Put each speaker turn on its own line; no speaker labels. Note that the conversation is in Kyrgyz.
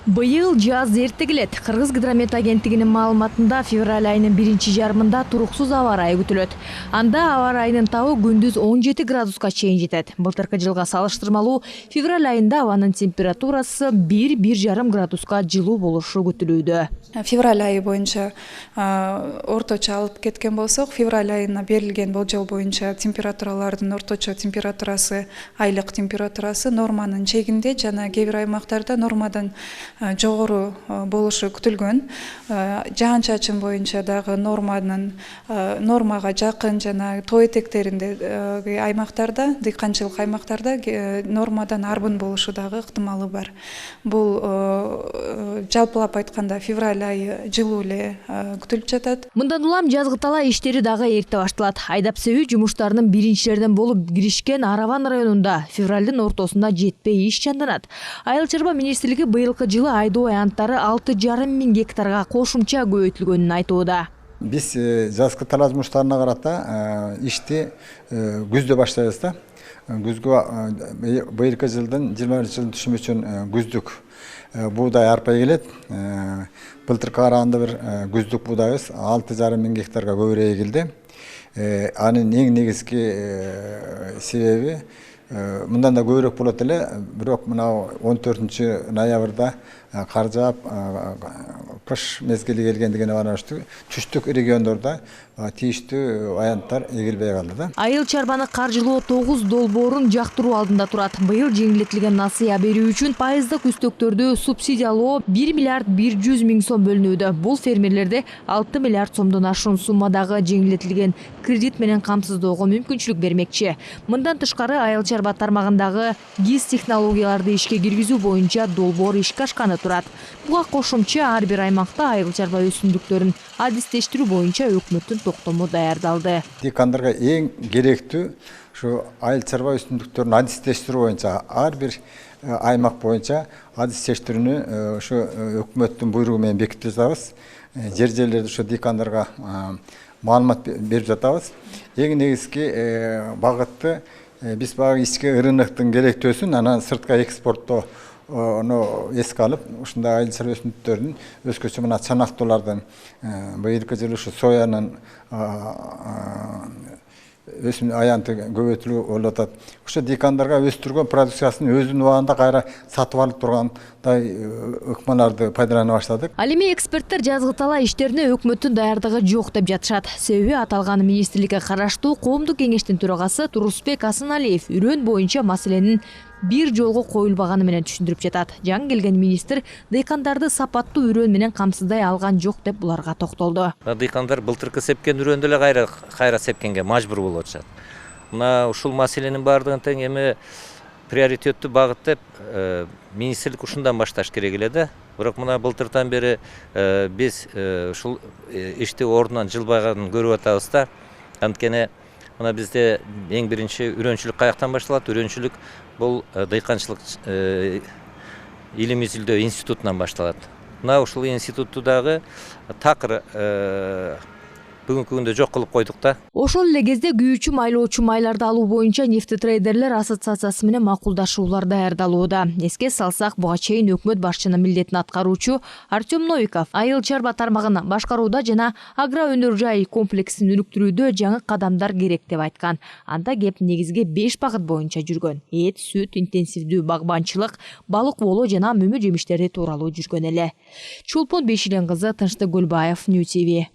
Быйыл жаз эрте келет. Кыргыз гидромет агенттигинин маалыматында февраль айынын биринчи жарымында туруксуз аба ырайы күтүлөт. Анда аба ырайынын табы күндүз 17 градуска чейин жетет. Былтыркы жылга салыштырмалуу февраль айында абанын температурасы 1–1,5 градуска жылуу болушу күтүлүүдө.
Февраль айы боюнча орточо алып кеткен болсок, февраль айына берилген болжол боюнча температуралардын орточо температурасы, айлык температурасы норманын чегинде жана кээ бир аймактарда нормадан жогору болушу күтүлгөн. Жаан-чачын боюнча дагы нормага жакын жана тоо этектеринде аймактарда, дыйканчылык аймактарда нормадан арбын болушу дагы ыктымалы бар. Бул жалпылап айтканда февраль айы жылуу эле күтүлүп жатат.
Мындан улам жазгы талаа иштери дагы эрте башталат. Айдап себүү жумуштарынын биринчилерден болуп киришкен Араван районунда февралдын ортосунда жетпей иш жанданат. Айыл чарба министрлиги быйылкы жылы айдоо аянттары 6,5 миң гектарга кошумча көбөйтүлгөнүн айтууда.
Биз жазгы талаа жумуштарына карата ишти күздө баштайбыз да. Күзгө быйылкы жылдын 20 жылдын түшүмү үчүн күздүк буудай арпа эгилет. Былтыркыга караганда бир күздүк буудайыбыз 6,5 миң гектарга көбүрөөк эгилди. Анын эң негизги себеби мындан да көбүрөөк болот эле, бирок мына 14 ноябрда кар жаап, кыш мезгили келгендигине байланыштуу түштүк региондордо тийиштүү аянттар эгилбей калды да.
Айыл чарбаны каржылоо 9 долбоорун жактыруу алдында турат. Быйыл жеңилдетилген насыя берүү үчүн пайыздык үстөктөрдү субсидиялоо 1 миллиард 100 миң сом бөлүнүүдө. Бул фермерлерде 6 миллиард сомдон ашуун суммадагы жеңилдетилген кредит менен камсыздоого мүмкүнчүлүк бермекчи. Мындан тышкары айыл чарба тармагындагы ГИС технологияларды ишке киргизүү боюнча долбоор ишке ашканы турат. Буга кошумча ар бир аймакта айыл чарба өсүмдүктөрүн адистештирүү боюнча өкмөттүн токтому даярдалды.
Дыйкандарга эң керектүү ушу айыл чарба өсүмдүктөрүн адистештирүү боюнча ар бир аймак боюнча адистештирүүнү ушу өкмөттүн буйругу менен бекитип жатабыз. Жерлерде ушу дыйкандарга маалымат берип жатабыз. Эң негизги багытты биз баягы ички рыноктун керектөөсүн анан сыртка экспорттоо эске алып, ушундай айыл чарба өсүмдүктөрүнүн өзгөчө мына чанактуулардын быйылкы жылы ушу соянын өсүм аянты көбөйтүлүү болуп атат. Ушу дыйкандарга өстүргөн продукциясын өзүнүн убагында кайра сатып алып тургандай ыкмаларды пайдалана баштадык.
Ал эми эксперттер жазгы талаа иштерине өкмөттүн даярдыгы жок деп жатышат. Себеби аталган министрликке караштуу коомдук кеңештин төрагасы Турусбек Асыналиев үрөн боюнча маселенин бир жолго коюлбаганы менен түшүндүрүп жатат. Жаңы келген министр дыйкандарды сапаттуу үрөн менен камсыздай алган жок деп буларга токтолду.
Дыйкандар былтыркы сепкен үрөндө эле кайра сепкенге мажбур болуп атышат. Мына ушул маселенин баардыгын тең эми приоритеттүү багыт деп министрлик ушундан башташ керек эле да. Бирок мына былтыртан бери биз ушул ишти ордунан жылбаганын көрүп атабыз да. Анткени мына бизде эң биринчи үрөнчүлүк каяктан башталат? Үрөнчүлүк бул дыйканчылык илим изилдөө институтунан башталат. Мына ушул институтту дагы такыр бүгүнкү күндө жок кылып койдук да.
Ошол эле кезде күйүүчү майлоочу майларды алуу боюнча нефтетрейдерлер ассоциациясы менен макулдашуулар даярдалууда. Эске салсак, буга чейин өкмөт башчынын милдетин аткаруучу Артем Новиков айыл чарба тармагын башкарууда жана агро өнөр жай комплексин өнүктүрүүдө жаңы кадамдар керек деп айткан. Анда кеп негизги 5 багыт боюнча жүргөн. Эт, сүт, интенсивдүү багбанчылык, балык оолоо жана мөмө жемиштери тууралуу жүргөн эле. Чолпон Бешилен кызы, Тынчтык Гөлбаев, Нью ТВ.